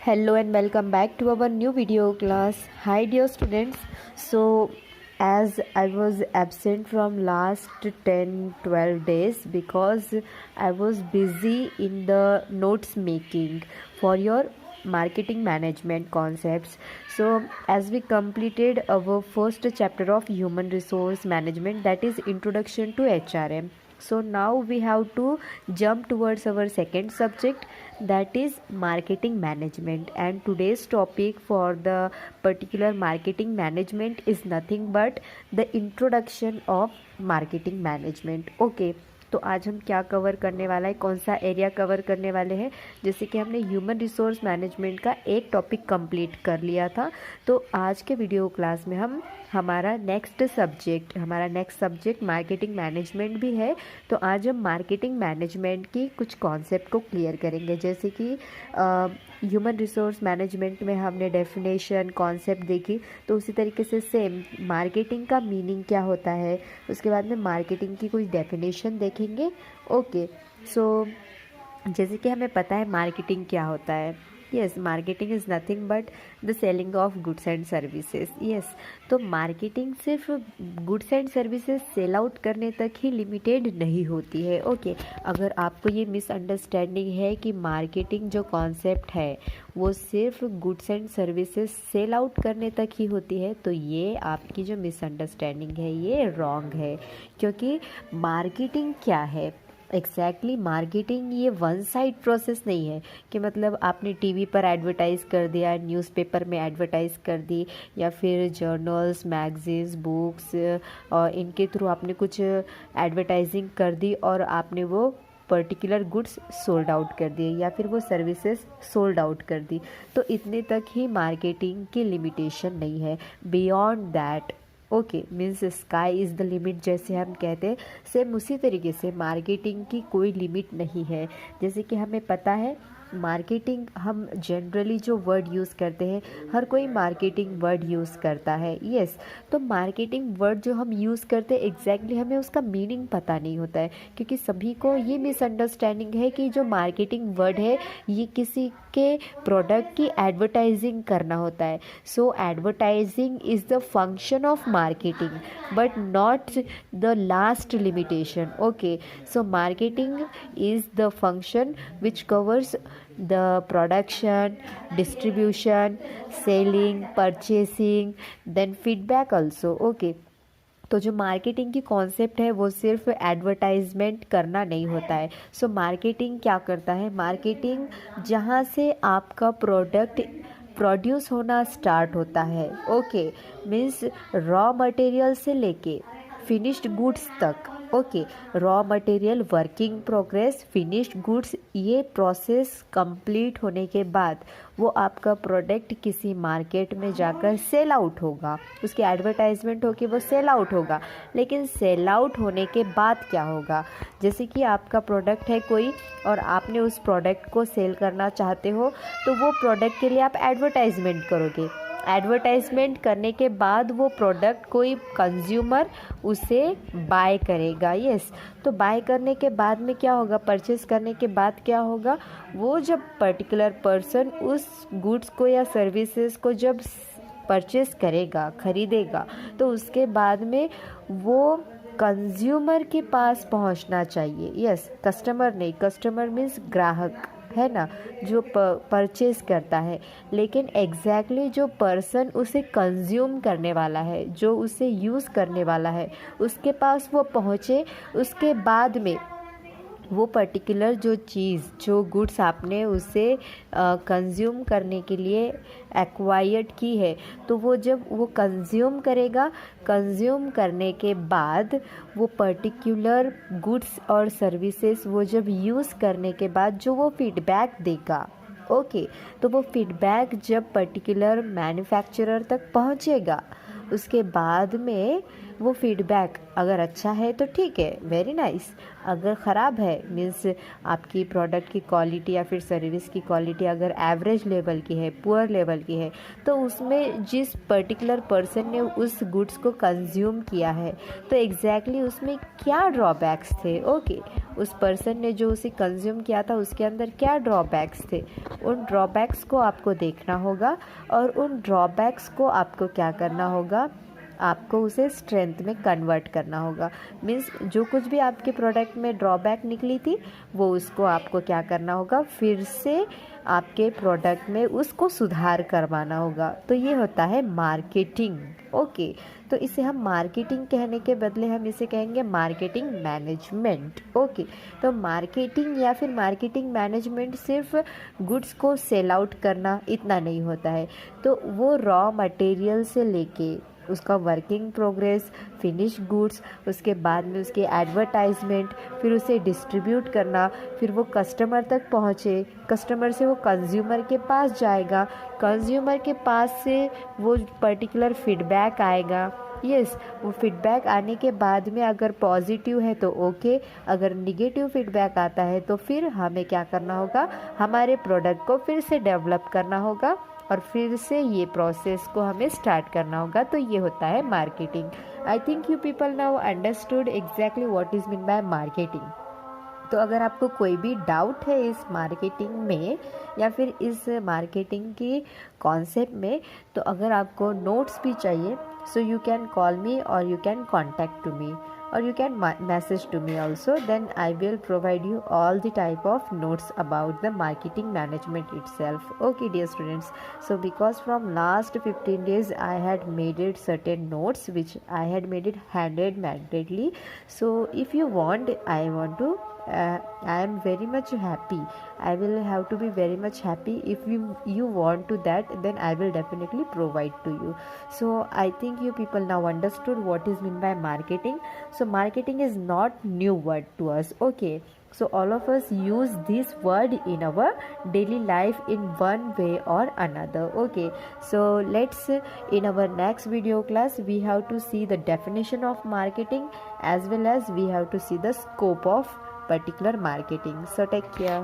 Hello and welcome back to our new video class. Hi dear students. So as I was absent from last 10-12 days because I was busy in the notes making for your marketing management concepts. So as we completed our first chapter of human resource management, that is introduction to HRM. So now we have to jump towards our second subject, that is marketing management, and today's topic for the particular marketing management is nothing but the introduction of marketing management. Okay तो आज हम क्या cover करने वाला है, कौन सा area cover करने वाले हैं। जैसे कि हमने ह्यूमन रिसोर्स मैनेजमेंट का एक टॉपिक कंप्लीट कर लिया था, तो आज के वीडियो क्लास में हम हमारा नेक्स्ट सब्जेक्ट मार्केटिंग मैनेजमेंट भी है। तो आज हम मार्केटिंग मैनेजमेंट की कुछ कॉन्सेप्ट को क्लियर करेंगे। जैसे कि ह्यूमन रिसोर्स मैनेजमेंट में हमने डेफिनेशन कॉन्सेप्ट देखी, तो उसी तरीके से सेम मार्केटिंग का मीनिंग क्या होता है, उसके बाद में मार्केटिंग की कुछ डेफिनेशन देखेंगे। ओके सो जैसे कि हमें पता है मार्केटिंग क्या होता है। Yes, marketing is nothing but the selling of goods and services. Yes, तो मार्केटिंग सिर्फ goods and services sell out करने तक ही लिमिटेड नहीं होती है। ओके, अगर आपको ये मिसअंडरस्टैंडिंग है कि मार्केटिंग जो कॉन्सेप्ट है वो सिर्फ goods and services sell out करने तक ही होती है, तो ये आपकी जो मिसअंडरस्टैंडिंग है ये रॉन्ग है। क्योंकि मार्केटिंग क्या है एग्जैक्टली मार्केटिंग ये वन साइड प्रोसेस नहीं है कि मतलब आपने टीवी पर एडवर्टाइज़ कर दिया, न्यूज़पेपर में एडवर्टाइज़ कर दी, या फिर जर्नल्स, मैगजीन्स, बुक्स और इनके थ्रू आपने कुछ एडवर्टाइजिंग कर दी और आपने वो पर्टिकुलर गुड्स सोल्ड आउट कर दिए या फिर वो सर्विसेज सोल्ड आउट कर दी। तो इतने तक ही मार्केटिंग की लिमिटेशन नहीं है। Beyond that okay means sky is the limit, जैसे हम कहते हैं, सेम उसी तरीके से मार्केटिंग की कोई लिमिट नहीं है। जैसे कि हमें पता है मार्केटिंग, हम जनरली जो वर्ड यूज़ करते हैं, हर कोई मार्केटिंग वर्ड यूज़ करता है। यस, तो मार्केटिंग वर्ड जो हम यूज़ करते हैं एग्जैक्टली हमें उसका मीनिंग पता नहीं होता है, क्योंकि सभी को ये मिसअंडरस्टैंडिंग है कि जो मार्केटिंग वर्ड है ये किसी के प्रोडक्ट की एडवर्टाइजिंग करना होता है। So advertising is the function of marketing but not the last limitation. Okay, so marketing is the function which covers the production, distribution, selling, purchasing, then feedback also. Okay, तो जो marketing की concept है वो सिर्फ advertisement करना नहीं होता है। सो मार्केटिंग क्या करता है, मार्केटिंग जहाँ से आपका प्रोडक्ट प्रोड्यूस होना स्टार्ट होता है, ओके मीन्स रॉ मटेरियल से लेके फिनिश्ड गुड्स तक। Okay, raw material, working progress, finished goods, ये प्रोसेस कंप्लीट होने के बाद वो आपका प्रोडक्ट किसी मार्केट में जाकर सेल आउट होगा, उसकी एडवर्टाइजमेंट होकर वो सेल आउट होगा। लेकिन सेल आउट होने के बाद क्या होगा, जैसे कि आपका प्रोडक्ट है कोई और आपने उस प्रोडक्ट को सेल करना चाहते हो, तो वो प्रोडक्ट के लिए आप एडवर्टाइजमेंट करोगे। एडवर्टाइजमेंट करने के बाद वो प्रोडक्ट कोई कंज्यूमर उसे बाय करेगा। यस, तो बाय करने के बाद में क्या होगा, परचेस करने के बाद क्या होगा, वो जब पर्टिकुलर पर्सन उस गुड्स को या सर्विसेज को जब परचेस करेगा, खरीदेगा, तो उसके बाद में वो कंज्यूमर के पास पहुंचना चाहिए। यस, कस्टमर नहीं, कस्टमर मीन्स ग्राहक है ना, जो परचेज करता है। लेकिन एग्जैक्टली जो पर्सन उसे कंज्यूम करने वाला है, जो उसे यूज़ करने वाला है, उसके पास वो पहुँचे, उसके बाद में वो पर्टिकुलर जो चीज़, जो गुड्स आपने उसे कंज्यूम करने के लिए एक्वायर्ड की है, तो वो जब वो कंज्यूम करेगा, कंज्यूम करने के बाद वो पर्टिकुलर गुड्स और सर्विसेज वो जब यूज़ करने के बाद जो वो फीडबैक देगा, ओके, तो वो फीडबैक जब पर्टिकुलर मैन्युफैक्चरर तक पहुंचेगा, उसके बाद में वो फीडबैक अगर अच्छा है तो ठीक है, वेरी नाइस। अगर ख़राब है मीन्स आपकी प्रोडक्ट की क्वालिटी या फिर सर्विस की क्वालिटी अगर एवरेज लेवल की है, पुअर लेवल की है, तो उसमें जिस पर्टिकुलर पर्सन ने उस गुड्स को कंज्यूम किया है तो एग्जैक्टली उसमें क्या ड्रॉबैक्स थे। ओके, उस पर्सन ने जो उसे कंज्यूम किया था उसके अंदर क्या ड्रॉबैक्स थे, उन ड्रॉबैक्स को आपको देखना होगा और उन ड्रॉबैक्स को आपको क्या करना होगा, आपको उसे स्ट्रेंथ में कन्वर्ट करना होगा। मीन्स जो कुछ भी आपके प्रोडक्ट में ड्रॉबैक निकली थी वो उसको आपको क्या करना होगा, फिर से आपके प्रोडक्ट में उसको सुधार करवाना होगा। तो ये होता है मार्केटिंग। ओके, तो इसे हम मार्केटिंग कहने के बदले हम इसे कहेंगे मार्केटिंग मैनेजमेंट। ओके, तो मार्केटिंग या फिर मार्केटिंग मैनेजमेंट सिर्फ गुड्स को सेल आउट करना इतना नहीं होता है। तो वो रॉ मटेरियल से लेके उसका वर्किंग प्रोग्रेस, फिनिश गुड्स, उसके बाद में उसकी एडवर्टाइजमेंट, फिर उसे डिस्ट्रीब्यूट करना, फिर वो कस्टमर तक पहुँचे, कस्टमर से वो कंज्यूमर के पास जाएगा, कंज्यूमर के पास से वो पर्टिकुलर फीडबैक आएगा। यस, वो फीडबैक आने के बाद में अगर पॉजिटिव है तो ओके, अगर निगेटिव फीडबैक आता है तो फिर हमें क्या करना होगा, हमारे प्रोडक्ट को फिर से डेवलप करना होगा और फिर से ये प्रोसेस को हमें स्टार्ट करना होगा। तो ये होता है marketing. I think you people now understood exactly what is mean by marketing. तो अगर आपको कोई भी डाउट है इस मार्केटिंग में या फिर इस मार्केटिंग की कॉन्सेप्ट में, तो अगर आपको नोट्स भी चाहिए, so you can call me और you can contact to me or you can message to me also, then I will provide you all the type of notes about the marketing management itself. Okay dear students, so because from last 15 days I had made it certain notes which I had made it handedly, so if you want, I am very much happy, I will have to be very much happy if you want to that, then I will definitely provide to you. So I think you people now understood what is meant by marketing. So marketing is not new word to us. Okay, so all of us use this word in our daily life in one way or another. Okay, so let's in our next video class we have to see the definition of marketing as well as we have to see the scope of particular marketing. So take care.